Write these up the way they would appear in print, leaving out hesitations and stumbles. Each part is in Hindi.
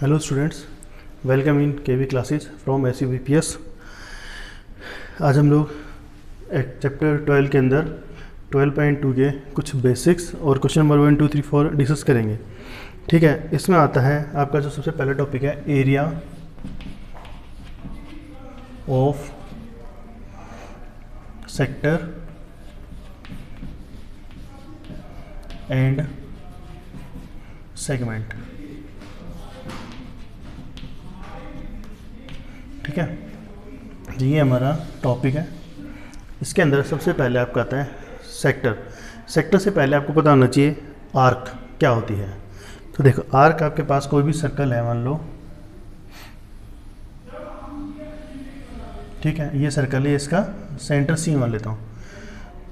Hello students, welcome in KV classes from SUVPS। आज हम लोग चैप्टर 12 के अंदर 12.2 के कुछ बेसिक्स और क्वेश्चन नंबर 1, 2, 3, 4 डिस्कस करेंगे। ठीक है, इसमें आता है आपका जो सबसे पहला टॉपिक है area of sector and segment. ठीक है, ये हमारा टॉपिक है। इसके अंदर सबसे पहले आपका आता है सेक्टर। सेक्टर से पहले आपको पता होना चाहिए आर्क क्या होती है। तो देखो, आर्क आपके पास कोई भी सर्कल है, मान लो, ठीक है, ये सर्कल है, इसका सेंटर सी मान लेता हूँ।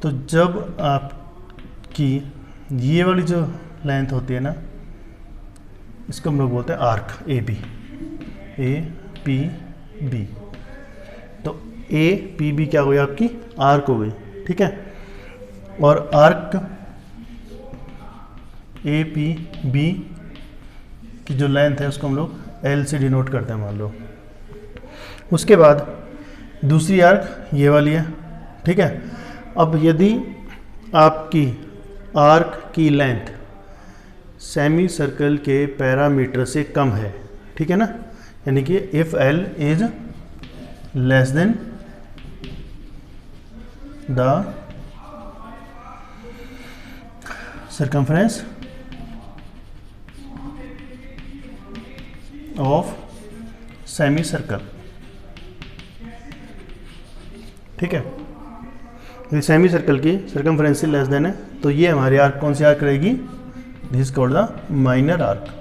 तो जब आपकी ये वाली जो लेंथ होती है ना, इसको हम लोग बोलते हैं आर्क APB। तो APB क्या हो गई? आपकी आर्क हो गई। ठीक है, और आर्क APB की जो लेंथ है उसको हम लोग L से डिनोट करते हैं, मान लो। उसके बाद दूसरी आर्क ये वाली है। ठीक है, अब यदि आपकी आर्क की लेंथ सेमी सर्कल के पैरामीटर से कम है, ठीक है ना, यानी कि if L is less than the circumference of semi circle. ठीक है, ये सेमी सर्कल की सर्कमफ्रेंस से लेस देन है, तो ये हमारी आर्क कौन सी आर्क रहेगी? This is called the minor arc.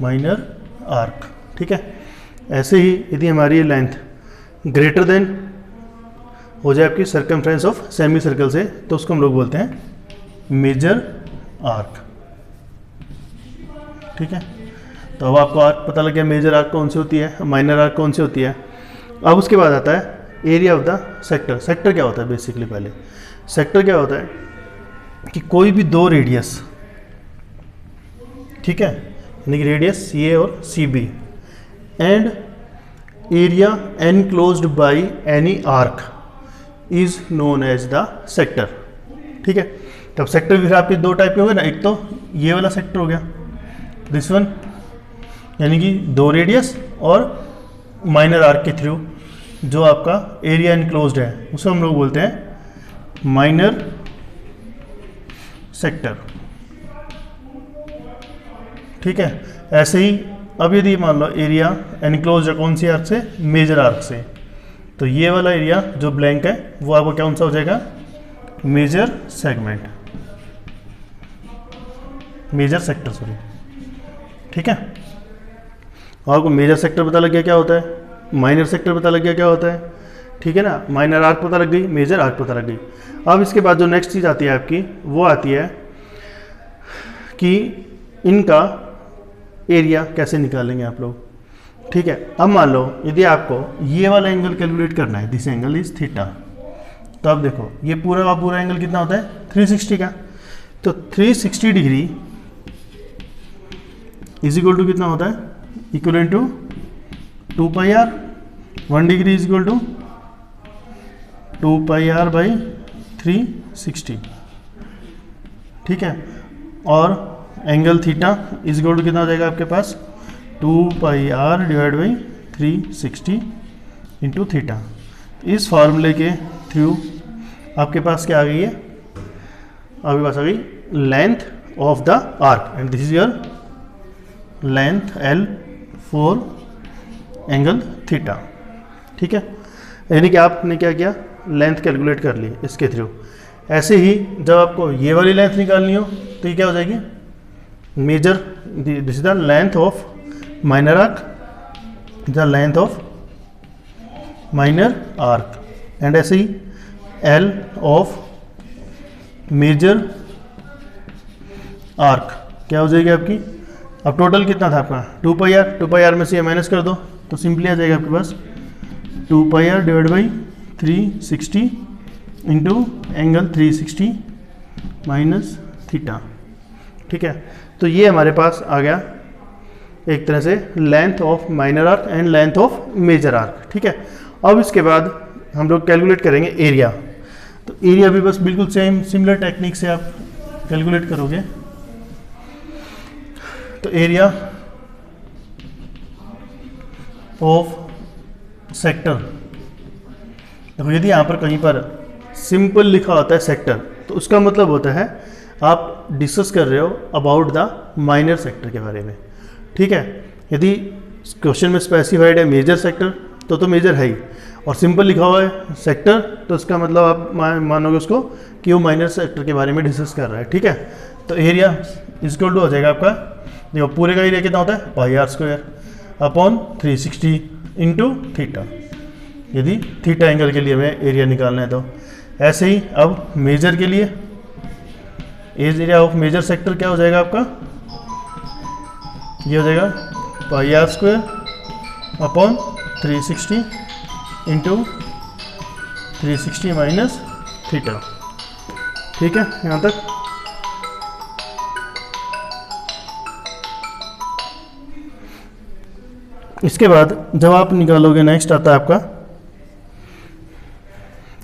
Minor arc. ठीक है, ऐसे ही यदि हमारी लेंथ ग्रेटर देन हो जाए आपकी सर्कमफ्रेंस ऑफ सेमी सर्कल से, तो उसको हम लोग बोलते हैं मेजर आर्क। ठीक है, तो अब आपको आर्क पता लग गया, मेजर आर्क कौन सी होती है, माइनर आर्क कौन सी होती है। अब उसके बाद आता है area of the sector. Sector क्या होता है? बेसिकली पहले सेक्टर क्या होता है कि कोई भी दो रेडियस, ठीक है, यानी कि रेडियस CA और CB and area enclosed by any arc is known as the sector. ठीक है, तब सेक्टर भी आपके दो टाइप के हो गए ना, एक तो ये वाला सेक्टर हो गया, दिस वन, यानी कि दो रेडियस और माइनर आर्क के थ्रू जो आपका एरिया एनक्लोज्ड है, उसे हम लोग बोलते हैं माइनर सेक्टर। ठीक है, ऐसे ही अब यदि मान लो एरिया एनक्लोज है कौन सी आर्क से? मेजर आर्क से, तो ये वाला एरिया जो ब्लैंक है वो आपको कौन सा हो जाएगा? Major segment, major sector, sorry. ठीक है, आपको मेजर सेक्टर पता लग गया क्या होता है, माइनर सेक्टर पता लग गया क्या होता है। ठीक है ना, माइनर आर्क पता लग गई, मेजर आर्क पता लग गई। अब इसके बाद जो नेक्स्ट चीज़ आती है आपकी, वो आती है कि इनका एरिया कैसे निकालेंगे आप लोग। ठीक है, अब मान लो यदि आपको ये वाला एंगल कैलकुलेट करना है, दिस एंगल इज थीटा, तो अब देखो ये पूरा का पूरा एंगल कितना होता है? 360 का। तो 360 डिग्री इज इक्वल टू कितना होता है? Equal to 2 pi r. 1 degree is equal to 2 pi r by 360। ठीक है, और angle theta is equal to कितना हो जाएगा आपके पास? 2 pi r divide by 360 into theta. इस फॉर्मूले के थ्रू आपके पास क्या आ गई है? आपके पास आ गई length of the arc and this is your length L for angle theta. ठीक है, यानी कि आपने क्या किया? लेंथ कैलकुलेट कर ली इसके थ्रू। ऐसे ही जब आपको ये वाली लेंथ निकालनी हो तो ये क्या हो जाएगी? Major, this is the length of minor arc, the length of minor arc, and ऐसे ही L ऑफ मेजर आर्क क्या हो जाएगी आपकी? अब टोटल कितना था आपका? 2 पाई आर। 2 पाई आर में से ये माइनस कर दो तो सिंपली आ जाएगा आपके पास 2 pi r divide by 360 into angle 360 minus theta. ठीक है, तो ये हमारे पास आ गया एक तरह से length of minor arc and length of major arc, ठीक है। अब इसके बाद हम लोग कैलकुलेट करेंगे एरिया। तो एरिया भी बस बिल्कुल सेम सिमिलर टेक्निक से आप कैलकुलेट करोगे। तो एरिया ऑफ सेक्टर, देखो यदि यहाँ पर कहीं पर सिंपल लिखा होता है सेक्टर, तो उसका मतलब होता है आप डिस्कस कर रहे हो अबाउट द माइनर सेक्टर के बारे में, ठीक है। यदि क्वेश्चन में स्पेसिफाइड है मेजर सेक्टर तो मेजर है ही, और सिंपल लिखा हुआ है सेक्टर तो इसका मतलब आप मानोगे उसको कि वो माइनर सेक्टर के बारे में डिस्कस कर रहा है, ठीक है। तो एरिया इक्वल टू हो जाएगा आपका, देखो पूरे का एरिया कितना होता है pi are square upon 360 into theta, यदि थीटा एंगल के लिए हमें एरिया निकालना है तो। ऐसे ही अब मेजर के लिए एरिया ऑफ मेजर सेक्टर क्या हो जाएगा आपका, ये हो जाएगा pi are square upon 360 into 360 minus theta, ठीक है यहाँ तक। इसके बाद जब आप निकालोगे नेक्स्ट आता है आपका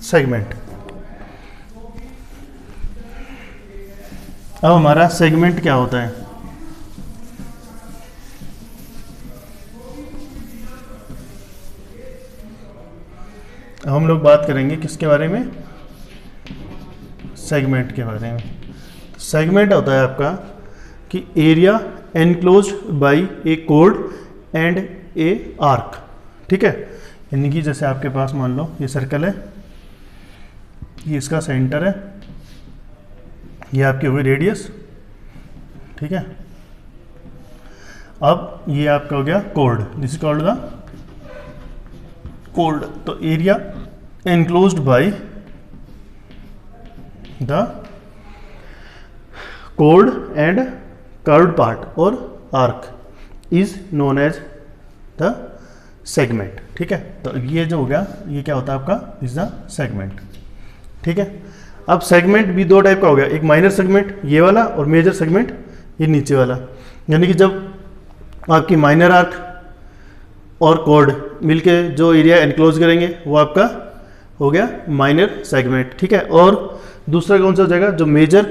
सेगमेंट। अब हमारा सेगमेंट क्या होता है, अब हम लोग बात करेंगे किसके बारे में, सेगमेंट के बारे में। सेगमेंट होता है आपका कि area enclosed bye A code and A arc, ठीक है। यानी कि जैसे आपके पास मान लो ये सर्कल है, ये इसका सेंटर है, ये आपकी हुई रेडियस, ठीक है। अब ये आपका हो गया code, this is called the code. तो area enclosed by the code and curved part और arc is known as the segment, ठीक है। तो ये जो हो गया ये क्या होता है आपका, इज द सेगमेंट, ठीक है। अब सेगमेंट भी दो टाइप का हो गया, एक माइनर सेगमेंट ये वाला और मेजर सेगमेंट ये नीचे वाला। यानी कि जब आपकी माइनर आर्क और कोड मिलके जो एरिया एनक्लोज करेंगे वो आपका हो गया माइनर सेगमेंट, ठीक है। और दूसरा कौन सा हो जाएगा, जो मेजर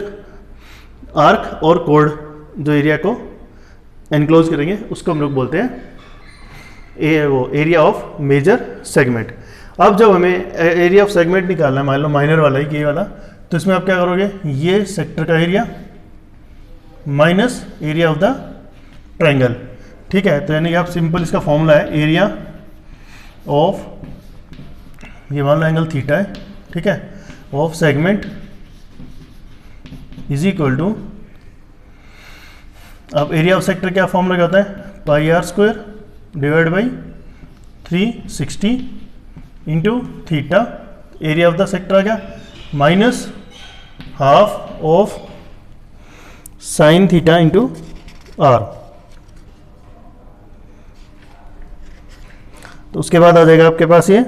आर्क और कोड जो एरिया को एनक्लोज करेंगे उसको हम लोग बोलते हैं वो एरिया ऑफ मेजर सेगमेंट। अब जब हमें एरिया ऑफ सेगमेंट निकालना है, मान लो माइनर वाला ही ये वाला, तो इसमें आप क्या करोगे, ये सेक्टर का area minus area of the triangle, ठीक है। तो यानी कि आप सिंपल इसका फॉर्मूला है एरिया ऑफ, ये मान लो एंगल थीटा है, ठीक है, of segment is equal to, अब एरिया ऑफ सेक्टर क्या फॉर्मूला क्या होता है, pi are square divide by 360 into theta, area of the sector आ गया minus half of sine theta into r. तो उसके बाद आ जाएगा आपके पास ये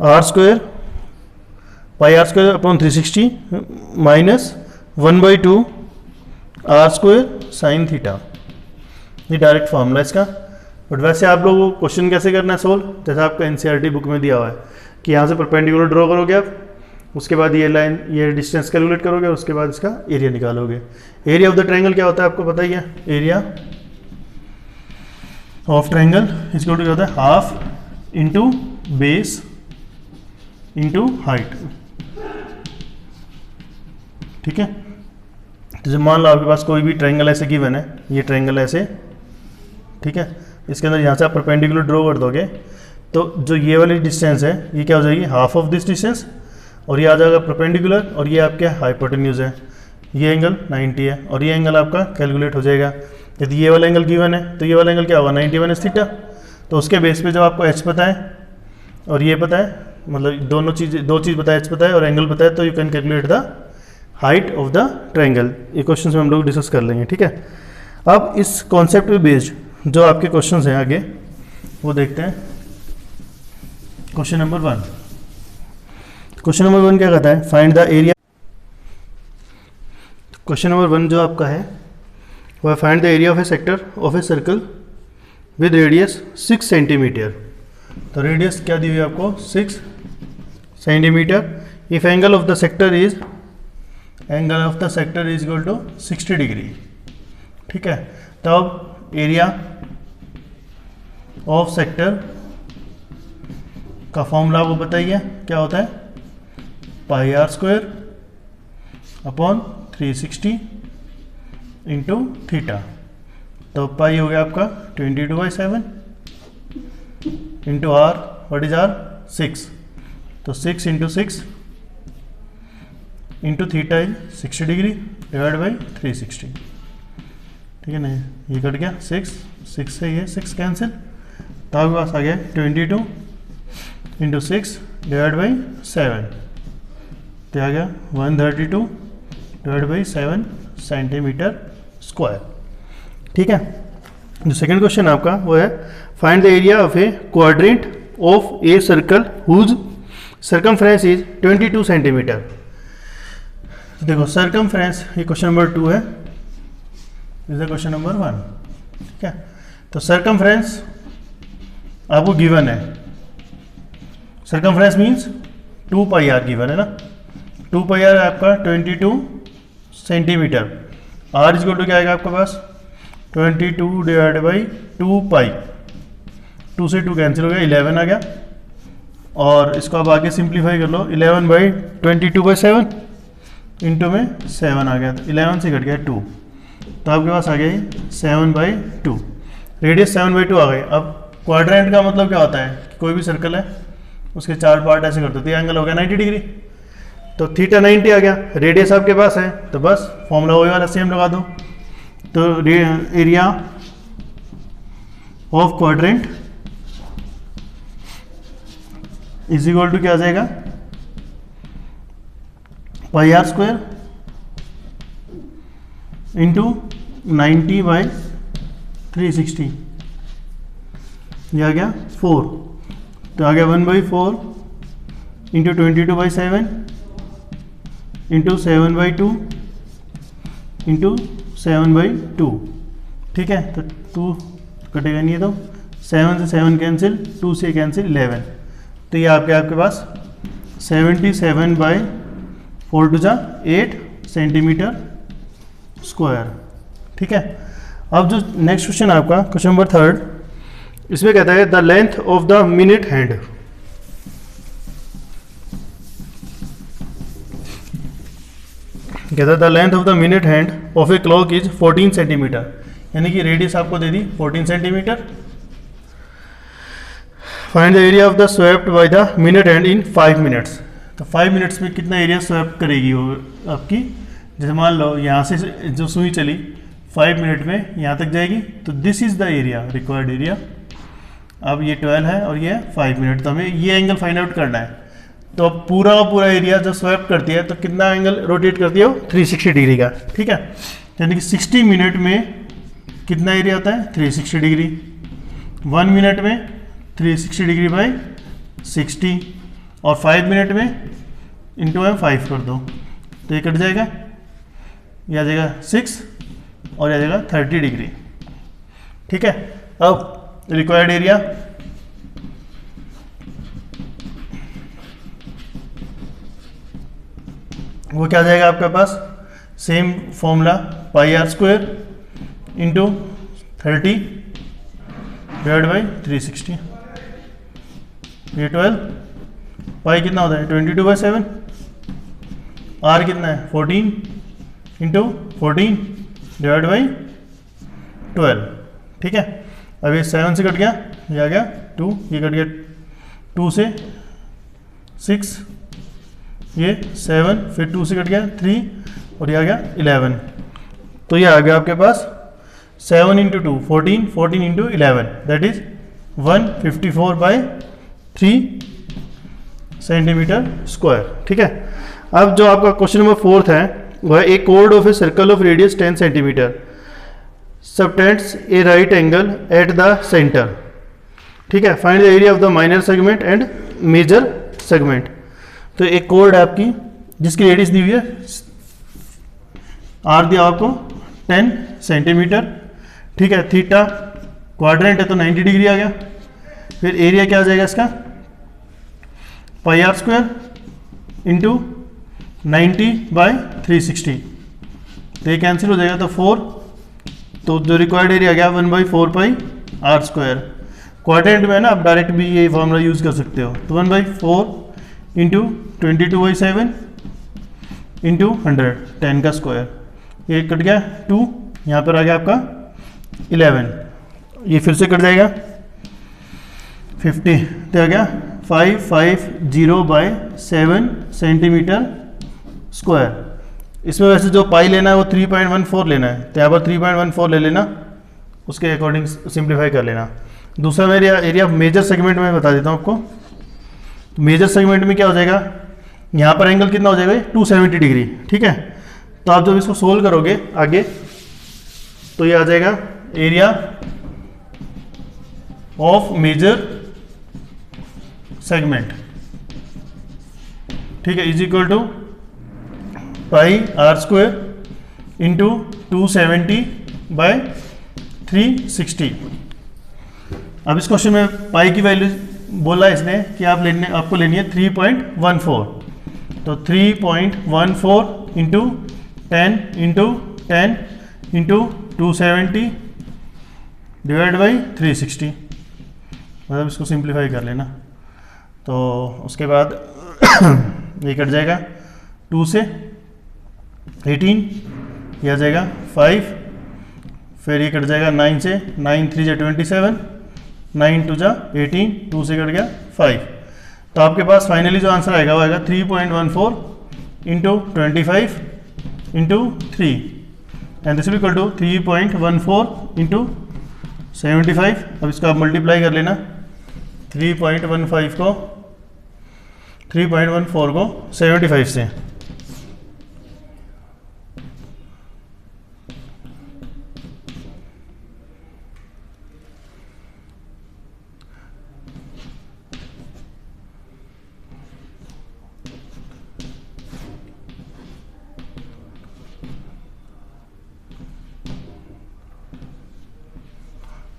r square pi are square upon 360 minus 1/2 r square sine theta, ये डायरेक्ट फॉर्मूला इसका। बट वैसे आप लोगों को क्वेश्चन कैसे करना है सोल्व, जैसा आपका एनसीईआरटी बुक में दिया हुआ है कि यहाँ से परपेंडिकुलर ड्रॉ करोगे आप, उसके बाद ये लाइन ये डिस्टेंस कैलकुलेट करोगे, उसके बाद इसका एरिया निकालोगे। एरिया ऑफ द ट्रायंगल क्या होता है आपको पता ही है, एरिया ऑफ ट्रायंगल इसको क्या होता है, half into base into height, ठीक है। तो जब मान लो आपके पास कोई भी ट्रायंगल ऐसे गिवन है, ये ट्रायंगल ऐसे, ठीक है, इसके अंदर यहाँ से आप परपेंडिकुलर ड्रॉ कर दोगे तो जो ये वाली डिस्टेंस है ये क्या हो जाएगी, हाफ ऑफ दिस डिस्टेंस, और ये आ जाएगा परपेंडिकुलर, और ये आपके हाइपोटेन्यूज है, ये एंगल 90 है, और ये एंगल आपका कैलकुलेट हो जाएगा। यदि ये वाला एंगल गिवन है तो ये वाला एंगल क्या होगा, 90 माइनस थीटा। तो उसके बेस पे जब आपको एच पता है और ये पता है, मतलब दो चीज़ पता है, एच पता है और एंगल पता है, तो you can calculate the height of the triangle. ये क्वेश्चन में हम लोग डिस्कस कर लेंगे, ठीक है। अब इस कॉन्सेप्ट पे बेस्ड जो आपके क्वेश्चंस हैं आगे वो देखते हैं। क्वेश्चन नंबर 1, क्वेश्चन नंबर 1 क्या कहता है, find the area. Question number 1 जो आपका है वो है find the area of a sector of a circle with radius 6 centimetre. तो रेडियस क्या दी हुई है आपको 6 centimetre. If angle of the sector is equal to 60 degree. ठीक है, तब एरिया ऑफ सेक्टर का फॉर्मूला आपको बताइए क्या होता है, pi are square upon 360 into theta. तो पाई हो गया आपका 22/7 into R, what is R 6, तो 6 into 6 into theta is 60 degree divide by 360। ठीक है ना, ये कट गया 6 से ये 6 कैंसिल, तो आपके पास आ गया 22 इंटू 6 डिवाइड बाई 7, तो आ गया 132 डिवाइड बाई 7 सेंटीमीटर स्क्वायर। ठीक है, जो सेकंड क्वेश्चन आपका वो है find the area of a quadrant of a circle whose circumference is 22 centimetre. देखो सर्कमफ्रेंस, ये क्वेश्चन नंबर 2 है, इज द क्वेश्चन नंबर 1। ठीक है, तो सर्कमफ्रेंस आपको गिवन है, circumference means 2 pi R given है ना, 2 पाई आर आपका 22 सेंटीमीटर, आर इज टू क्या आएगा आपके पास 22 डिवाइड बाई 2 पाई, 2 से 2 कैंसिल हो गया 11 आ गया, और इसको आप आगे सिंप्लीफाई कर लो 11/22/7 इंटू में 7 आ गया, तो 11 से घट गया 2, तो आपके पास आ गया 7/2, रेडियस 7/2 आ गई। अब क्वाड्रेंट का मतलब क्या होता है कि कोई भी सर्कल है उसके 4 पार्ट ऐसे करते, तो ये एंगल हो गया 90 डिग्री, तो थीटा 90 आ गया, रेडियस आपके पास है, तो बस फॉर्मूला वही वाला सेम लगा दो। तो area of quadrant is equal to क्या आ जाएगा, पाई आर स्क्वायर इंटू 90/360, ये आ गया 4, तो आ गया 1/4 इंटू 22/7 इंटू 7/2 इंटू 7/2। ठीक है, तो 2 कटेगा नहीं है, तो 7 से 7 कैंसिल, 2 से कैंसिल 11, तो ये आपके पास 77/4 सेंटीमीटर स्क्वायर। ठीक है, अब जो नेक्स्ट क्वेश्चन आपका क्वेश्चन नंबर 3, इसमें कहता है the length of the minute hand. कहता है the length of the minute hand of a clock is 14 centimetre, यानी कि रेडियस आपको दे दी 14 centimetre. Find the area of the swept by the minute hand in 5 minutes. तो 5 मिनट्स में कितना एरिया स्वेप्ट करेगी वो आपकी, जैसे मान लो यहाँ से जो सुई चली 5 मिनट में यहाँ तक जाएगी, तो this is the area, required area. अब ये 12 है और ये 5 मिनट, तो हमें ये एंगल फाइंड आउट करना है। तो अब पूरा का पूरा एरिया जब स्वैप करती है तो कितना एंगल रोटेट करती है वो 360 डिग्री का। ठीक है, यानी कि 60 मिनट में कितना एरिया होता है 360 डिग्री, 1 मिनट में 360 डिग्री बाई 60, और 5 मिनट में इंटू में 5 कर दो, तो ये कट जाएगा, ये आ जाएगा 6 और ये आ जाएगा 30 डिग्री। ठीक है, अब रिक्वायर्ड एरिया वो क्या आ जाएगा आपके पास, same formula pi are square into 30 divide by 360, ये 12, पाई कितना होता है 22/7, आर कितना है 14 इंटू 14 डिवाइड बाई 12। ठीक है, अब ये 7 से कट गया, ये आ गया 2, ये कट गया 2 से 6, ये 7, फिर 2 से कट गया 3, और ये आ गया 11, तो ये आ गया आपके पास 7 into 2 14, 14 into 11, that is 154/3 centimetre square. ठीक है, अब जो आपका क्वेश्चन नंबर 4 है वह ए कोड of a circle of radius 10 centimetre subtends a right angle at the centre. ठीक है, find the area of the minor segment and major segment. तो एक कोड है आपकी जिसकी रेडियस दी हुई है, आर दिया आपको 10 सेंटीमीटर, ठीक है। थीटा क्वाड्रेंट है तो 90 डिग्री आ गया। फिर एरिया क्या आ जाएगा इसका, पाई आर स्क्वायर इंटू 90/360, तो ये कैंसिल हो जाएगा, तो 4, तो जो रिक्वायर्ड एरिया आ गया 1/4 पाई आर स्क्वायर। क्वाड्रेंट में है ना, आप डायरेक्ट भी ये फॉर्मूला यूज़ कर सकते हो, तो 1/4 इंटू 22/7 इंटू 100, 10 का स्क्वायर, ये कट गया 2, यहाँ पर आ गया आपका 11, ये फिर से कट जाएगा 50, तो आ गया 550/7 सेंटीमीटर स्क्वायर। इसमें वैसे जो पाई लेना है वो 3.14 लेना है, तो यहाँ पर 3.14 ले लेना, उसके अकॉर्डिंग सिंप्लीफाई कर लेना। दूसरा मेरे एरिया मेजर सेगमेंट में बता देता हूँ आपको। मेजर सेगमेंट में क्या हो जाएगा, यहाँ पर एंगल कितना हो जाएगा 270 डिग्री, ठीक है। तो आप जब इसको सोल्व करोगे आगे तो ये आ जाएगा एरिया ऑफ मेजर सेगमेंट, ठीक है, is equal to pi are square into 270/360। अब इस क्वेश्चन में पाई की वैल्यू बोला इसने कि आपको लेनी है 3.14, तो 3.14 into 10 into 10 into 270 divide by 360, मतलब इसको सिंप्लीफाई कर लेना। तो उसके बाद ये कट जाएगा 2 से 18, ये आ जाएगा 5, फिर ये कट जाएगा 9 से, 9 3 जा 27, 9 2 जा 18, 2 से कट गया 5। तो आपके पास फाइनली जो आंसर आएगा वो आएगा 3.14 into 25 into 3, and this will equal to 3.14 into 75। अब इसको आप मल्टीप्लाई कर लेना, 3.14 को 75 से,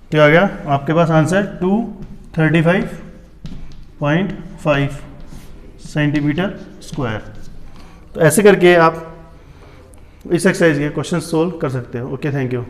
तो आ गया आपके पास आंसर 235.5 सेंटीमीटर स्क्वायर। तो ऐसे करके आप इस एक्सरसाइज के क्वेश्चन सोल्व कर सकते हो। Okay, thank you.